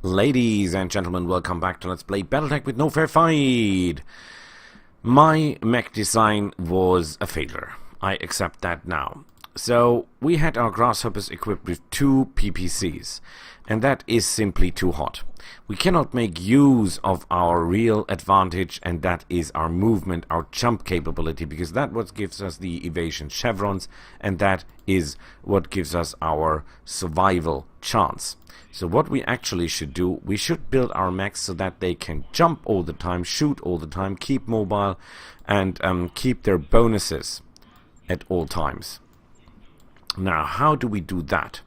Ladies and gentlemen, welcome back to Let's Play Battletech with No Fair Fight. My mech design was a failure. I accept that now. So, we had our grasshoppers equipped with 2 PPCs, and that is simply too hot. We cannot make use of our real advantage, and that is our movement, our jump capability, because that what gives us the evasion chevrons, and that is what gives us our survival chance. So what we actually should do, we should build our mechs so that they can jump all the time, shoot all the time, keep mobile, and keep their bonuses at all times. Now, how do we do that?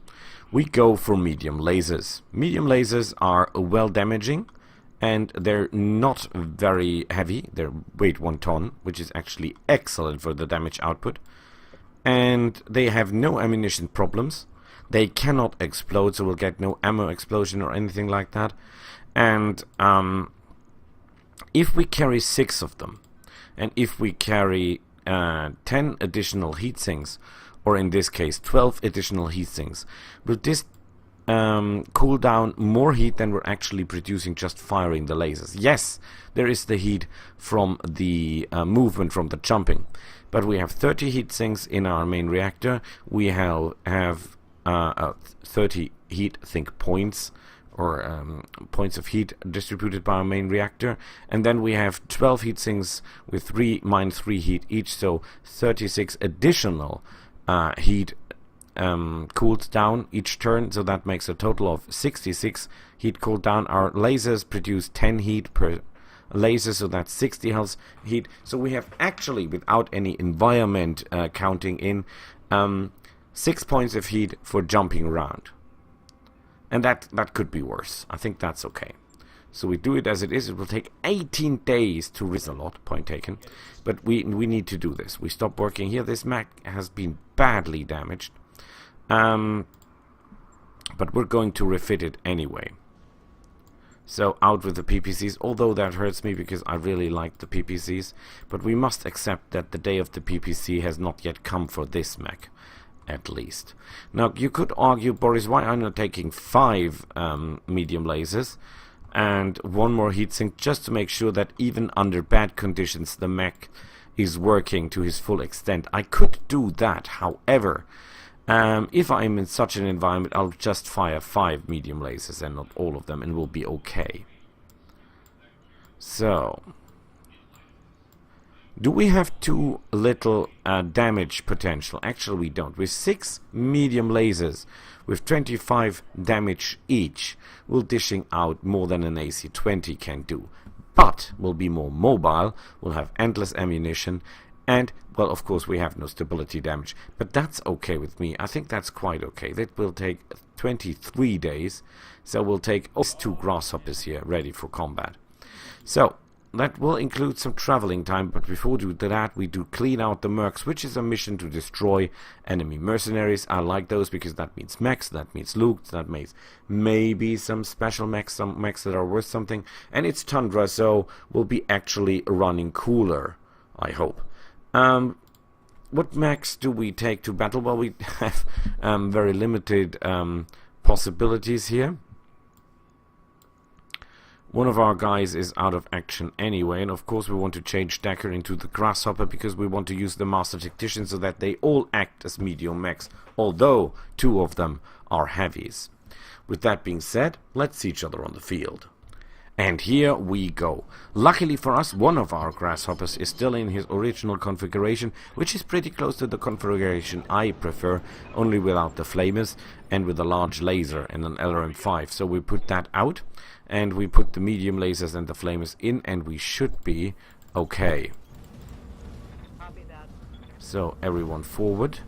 We go for medium lasers. Medium lasers are well damaging, and they're not very heavy. They weight 1 ton, which is actually excellent for the damage output. And they have no ammunition problems. They cannot explode, so we'll get no ammo explosion or anything like that. And if we carry 6 of them, and if we carry 10 additional heat sinks, or in this case 12 additional heat sinks, will this cool down more heat than we're actually producing just firing the lasers? Yes, there is the heat from the movement, from the jumping, but we have 30 heat sinks in our main reactor. We have 30 heat sink points, or points of heat distributed by our main reactor, and then we have 12 heat sinks with 3 minus 3 heat each, so 36 additional heat cooled down each turn, so that makes a total of 66 heat cooled down. Our lasers produce 10 heat per laser, so that's 60 health heat. So we have actually, without any environment counting in, 6 points of heat for jumping around. And that could be worse. I think that's okay. So we do it as it is. It will take 18 days to raise a lot, point taken. But we need to do this. We stop working here. This mech has been badly damaged. But we're going to refit it anyway. So out with the PPCs, although that hurts me because I really like the PPCs. But we must accept that the day of the PPC has not yet come for this mech, at least. Now, you could argue, Boris, why I'm not taking 5 medium lasers and 1 more heatsink, just to make sure that even under bad conditions the mech is working to his full extent. I could do that, however, if I'm in such an environment, I'll just fire 5 medium lasers and not all of them, and we'll be okay. So, do we have too little damage potential? Actually, we don't. With 6 medium lasers with 25 damage each, we're dishing out more than an AC-20 can do. But we'll be more mobile, we'll have endless ammunition, and, well, of course, we have no stability damage. But that's okay with me. I think that's quite okay. That will take 23 days, so we'll take 2 grasshoppers here ready for combat. So, that will include some traveling time, but before we do that, we do clean out the mercs, which is a mission to destroy enemy mercenaries. I like those because that means mechs, that means loot, that means maybe some special mechs, some mechs that are worth something. And it's Tundra, so we'll be actually running cooler, I hope. What mechs do we take to battle? Well, we have very limited possibilities here. One of our guys is out of action anyway, and of course we want to change Decker into the Grasshopper because we want to use the Master Tactician so that they all act as medium mechs, although 2 of them are heavies. With that being said, let's see each other on the field. And here we go. Luckily for us, one of our Grasshoppers is still in his original configuration, which is pretty close to the configuration I prefer, only without the flamers and with a large laser and an LRM-5. So we put that out, and we put the medium lasers and the flamers in, and we should be okay. So everyone forward.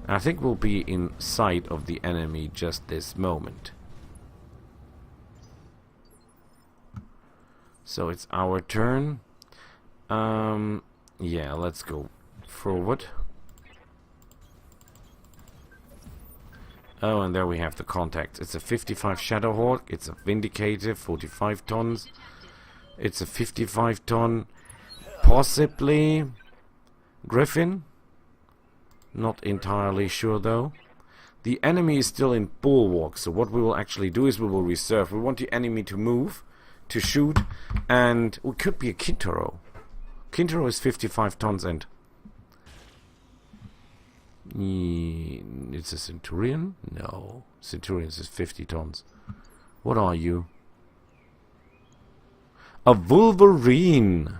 I think we'll be in sight of the enemy just this moment. So it's our turn. Yeah, let's go forward. Oh, and there we have the contact. It's a 55 Shadowhawk. It's a Vindicator, 45 tons. It's a 55 ton, possibly Griffin. Not entirely sure though. The enemy is still in bulwark, so what we will actually do is we will reserve. We want the enemy to move, to shoot, and it could be a Kintaro. Kintaro is 55 tons and... It's a Centurion? No. Centurion is 50 tons. What are you? A Wolverine!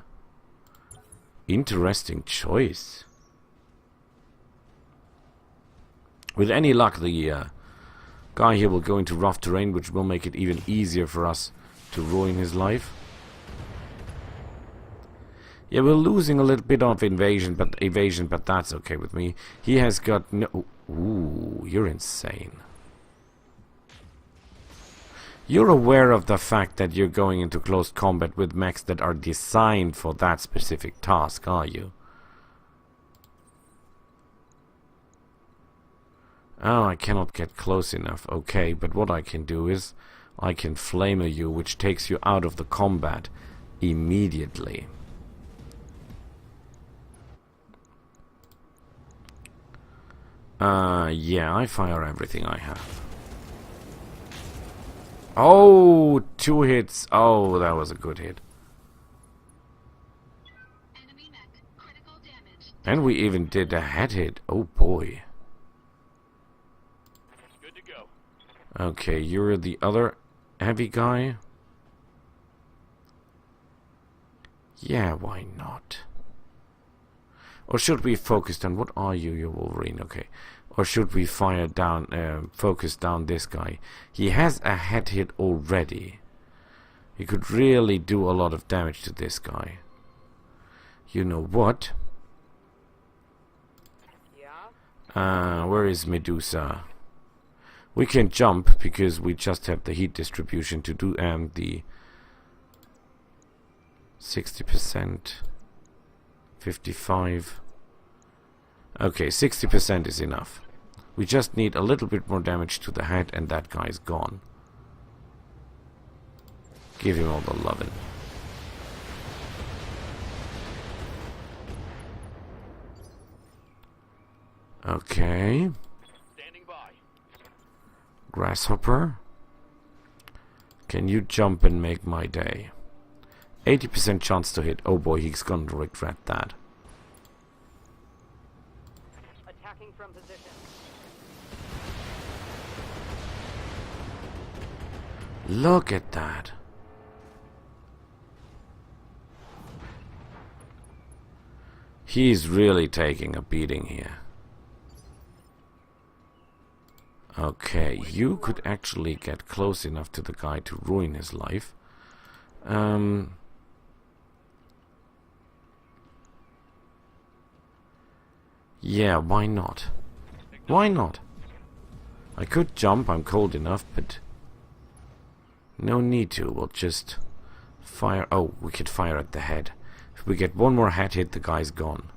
Interesting choice. With any luck, the guy here will go into rough terrain, which will make it even easier for us to ruin his life. Yeah, we're losing a little bit of evasion, but that's okay with me. He has got no... Ooh, you're insane. You're aware of the fact that you're going into close combat with mechs that are designed for that specific task, are you? Oh, I cannot get close enough. Okay, but what I can do is I can flamer you, which takes you out of the combat immediately. Yeah, I fire everything I have. Oh, 2 hits. Oh, that was a good hit. Enemy mech, critical damage. And we even did a head hit. Oh boy. Good to go. Okay, you're the other heavy guy. Yeah, why not? Or should we focus on... What are you? You're Wolverine, okay. Or should we fire down... focus down this guy? He has a head hit already. He could really do a lot of damage to this guy. You know what? Yeah? Where is Medusa? We can jump because we just have the heat distribution to do the 60%, 55. Okay, 60% is enough. We just need a little bit more damage to the head and that guy's gone. Give him all the lovin'. Okay. Standing by. Grasshopper. Can you jump and make my day? 80% chance to hit. Oh boy, he's gonna regret that. Attacking from position. Look at that. He's really taking a beating here. Okay, you could actually get close enough to the guy to ruin his life. Yeah, why not? Why not? I could jump, I'm cold enough, but no need to. We'll just fire. Oh, we could fire at the head. If we get one more head hit, the guy's gone.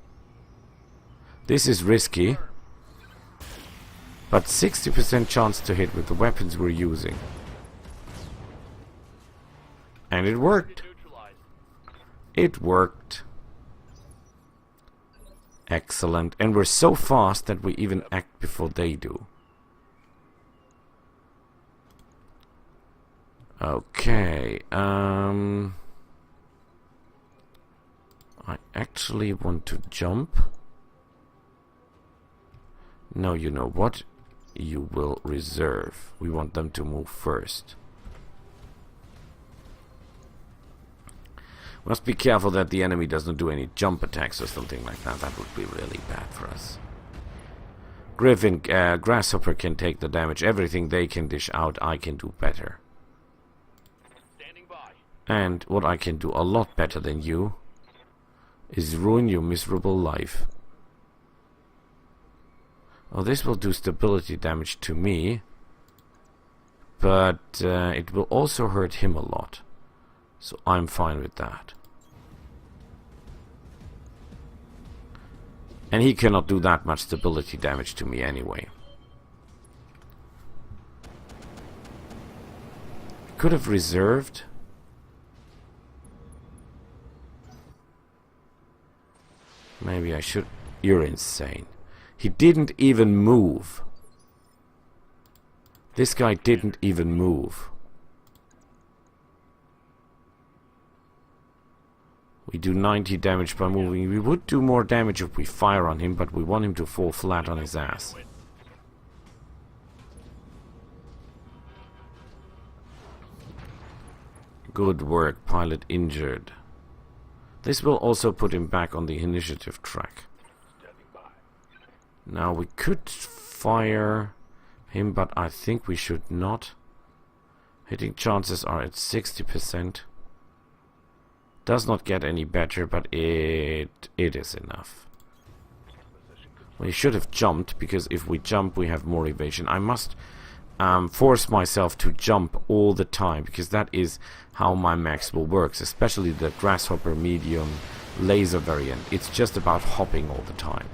This is risky, but 60% chance to hit with the weapons we're using. And it worked. It worked. Excellent. And we're so fast that we even act before they do. Okay. I actually want to jump. No, you know what? You will reserve. We want them to move first. Must be careful that the enemy doesn't do any jump attacks or something like that. That would be really bad for us. Griffin, Grasshopper can take the damage. Everything they can dish out, I can do better. Standing by. And what I can do a lot better than you is ruin your miserable life. Oh, this will do stability damage to me, but it will also hurt him a lot. So I'm fine with that. And he cannot do that much stability damage to me anyway. Could have reserved. Maybe I should. You're insane. He didn't even move. This guy didn't even move. We do 90 damage by moving. We would do more damage if we fire on him, but we want him to fall flat on his ass. Good work, pilot injured. This will also put him back on the initiative track. Now we could fire him, but I think we should not. Hitting chances are at 60%. Does not get any better, but it is enough. We should have jumped, because if we jump we have more evasion. I must force myself to jump all the time, because that is how my Maxwell works, especially the Grasshopper medium laser variant. It's just about hopping all the time.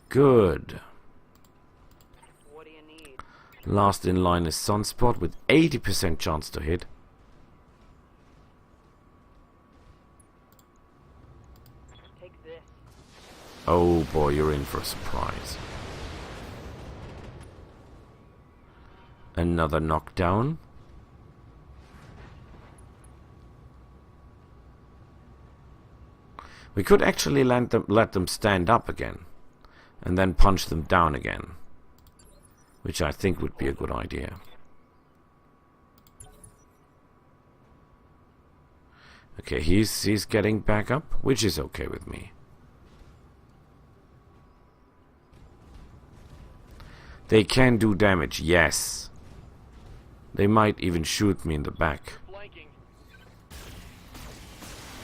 Good. What do you need? Last in line is Sunspot with 80% chance to hit. Take this. Oh boy, you're in for a surprise. Another knockdown. We could actually let them stand up again, and then punch them down again, which I think would be a good idea. Okay, he's getting back up, which is okay with me. They can do damage, yes. They might even shoot me in the back. Flanking.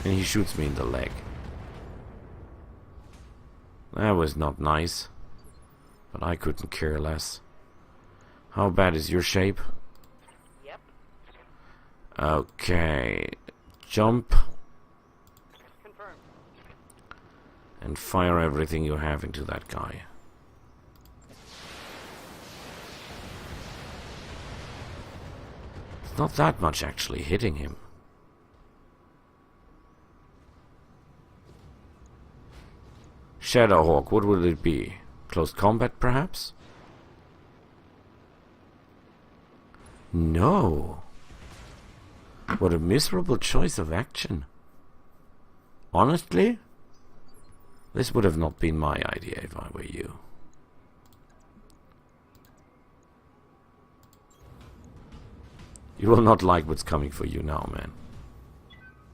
And he shoots me in the leg. That was not nice, but I couldn't care less. How bad is your shape? Yep. Okay, jump Confirmed. and fire everything you have into that guy. It's not that much actually hitting him. Shadowhawk, what would it be? Close combat, perhaps? No. What a miserable choice of action. Honestly, this would have not been my idea if I were you. You will not like what's coming for you now, man.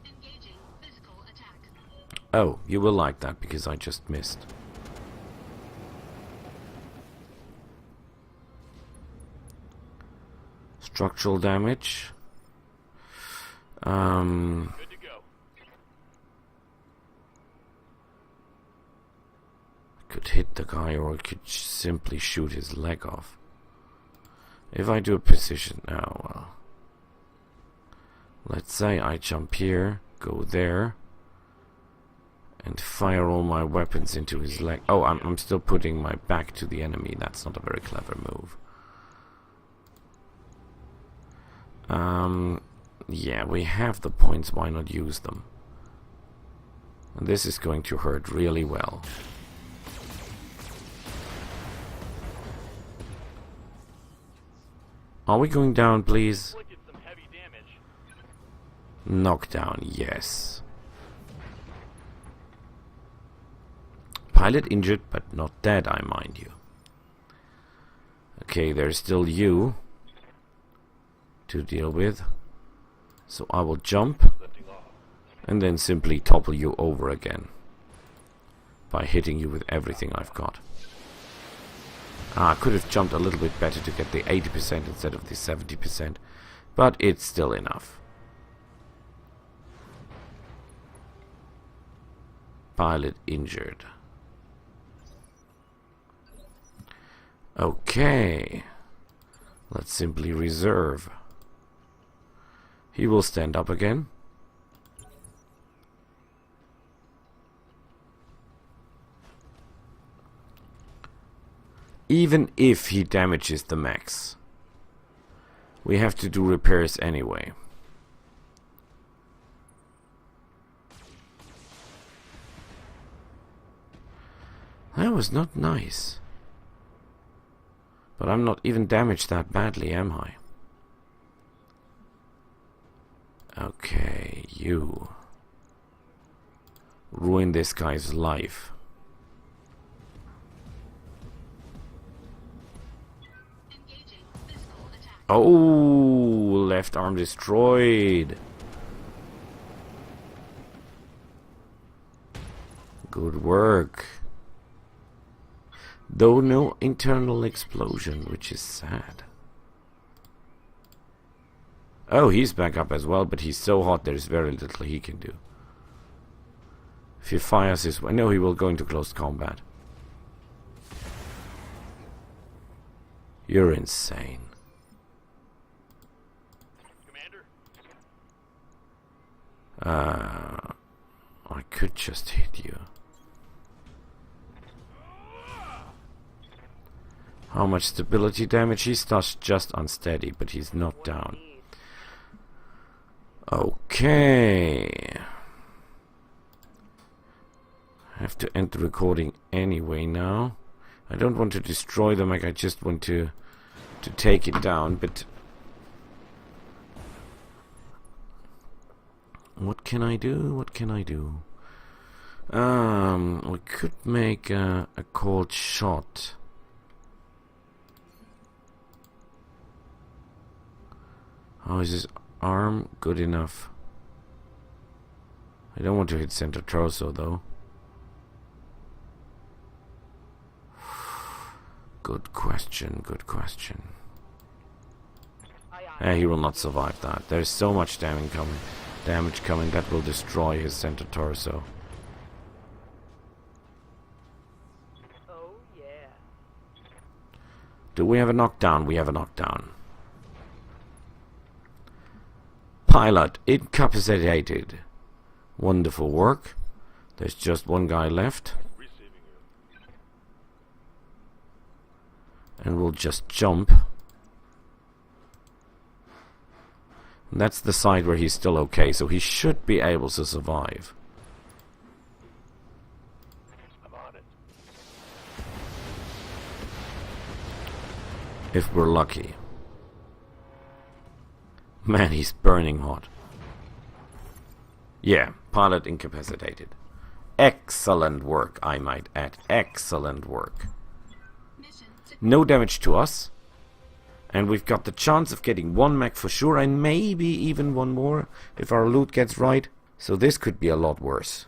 Engaging physical attack. Oh, you will like that because I just missed. Structural damage. Good to go. Could hit the guy, or I could simply shoot his leg off. If I do a precision now, well, let's say I jump here, go there, and fire all my weapons into his leg. Oh, I'm still putting my back to the enemy. That's not a very clever move. Yeah, we have the points. Why not use them? And this is going to hurt really well. Are we going down, please? Inflicted some heavy damage. Knockdown, yes. Pilot injured, but not dead, I mind you. Okay, there's still you to deal with. So I will jump and then simply topple you over again by hitting you with everything I've got. I could have jumped a little bit better to get the 80% instead of the 70%, but it's still enough. Pilot injured. Okay. Let's simply reserve. He will stand up again. Even if he damages the max, we have to do repairs anyway. That was not nice. But I'm not even damaged that badly, am I? Okay, you ruin this guy's life. Engaging physical attack. Oh, left arm destroyed. Good work. Though no internal explosion, which is sad. Oh, he's back up as well, but he's so hot there's very little he can do. If he fires his... I know he will go into close combat. You're insane. Commander? I could just hit you. How much stability damage? He's just unsteady, but he's not down. Okay. I have to end the recording anyway now. I don't want to destroy them, like I just want to take it down, but what can I do? What can I do? We could make a cold shot. How is his arm? Good enough. I don't want to hit center torso though. Good question, good question. He will not survive that. There's so much damage coming that will destroy his center torso. Oh yeah. Do we have a knockdown? We have a knockdown. Pilot incapacitated. Wonderful work. There's just one guy left. Receiving you. And we'll just jump. And that's the side where he's still okay, so he should be able to survive. I'm on it. If we're lucky. Man, he's burning hot. Yeah, pilot incapacitated. Excellent work, I might add. Excellent work. No damage to us. And we've got the chance of getting one mech for sure, and maybe even one more if our loot gets right. So this could be a lot worse.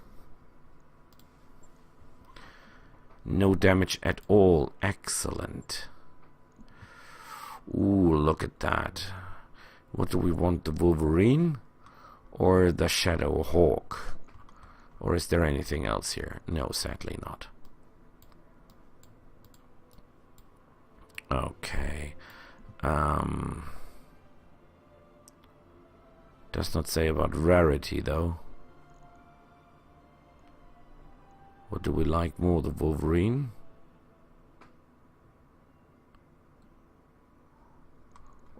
No damage at all. Excellent. Ooh, look at that. What do we want, the Wolverine or the Shadow Hawk? Or is there anything else here? No, sadly not. Okay. Does not say about rarity though. What do we like more, the Wolverine?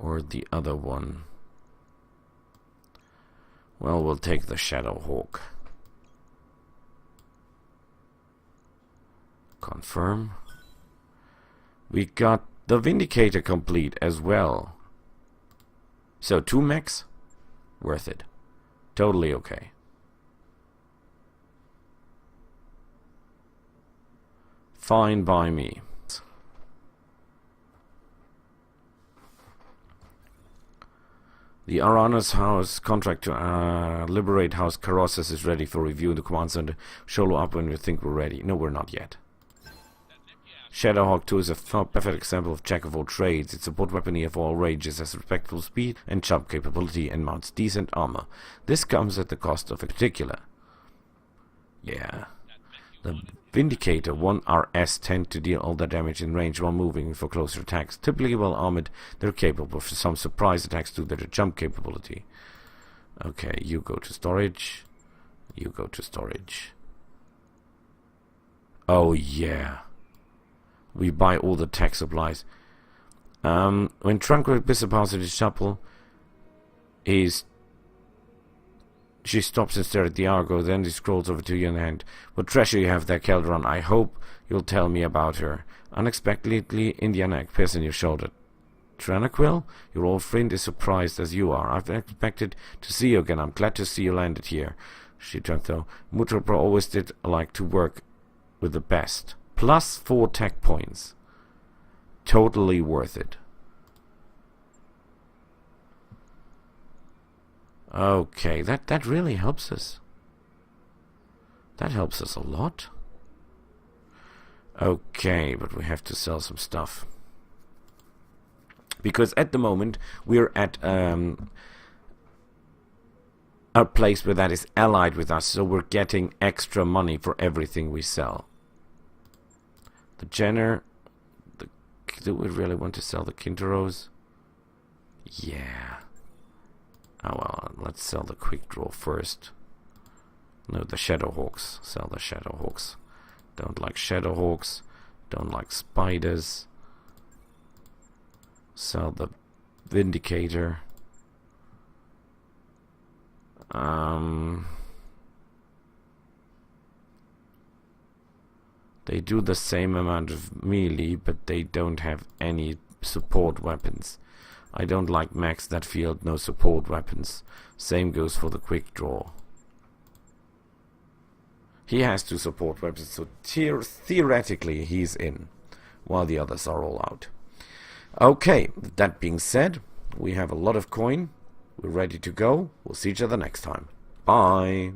Or the other one? Well, we'll take the Shadow Hawk. Confirm. We got the Vindicator complete as well. So 2 mechs? Worth it. Totally okay. Fine by me. The Arana's house contract to liberate House Carrosses is ready for review in the command center. Follow up when we think we're ready. No, we're not yet. Shadowhawk 2 is a perfect example of jack of all trades. It supports weaponry of all ranges, has respectable speed and jump capability, and mounts decent armor. This comes at the cost of a particular. Yeah. The Vindicator 1RS tend to deal all their damage in range while moving for closer attacks. Typically well armored, they're capable of some surprise attacks due to their jump capability. Okay, you go to storage. You go to storage. Oh yeah. We buy all the tech supplies. When Tranquil Bishop House in the chapel is She stops and stares at the Argo, then she scrolls over to you in hand. What treasure you have there, Calderon. I hope you'll tell me about her. Unexpectedly, Indiana piercing your shoulder. Tranquil? Your old friend is surprised as you are. I've expected to see you again. I'm glad to see you landed here. She turned though. Mutropro always did like to work with the best. Plus 4 tech points. Totally worth it. Okay, that really helps us. That helps us a lot. Okay, but we have to sell some stuff. Because at the moment, we're at a place where that is allied with us, so we're getting extra money for everything we sell. The Jenner... do we really want to sell the Kinteros? Yeah. Oh well, let's sell the Quick Draw first. No, the Shadowhawks. Sell the Shadowhawks. Don't like Shadowhawks. Don't like spiders. Sell the Vindicator. They do the same amount of melee, but they don't have any support weapons. I don't like max that field, no support weapons. Same goes for the Quick Draw. He has 2 support weapons, so theoretically he's in, while the others are all out. Okay, that being said, we have a lot of coin. We're ready to go. We'll see each other next time. Bye.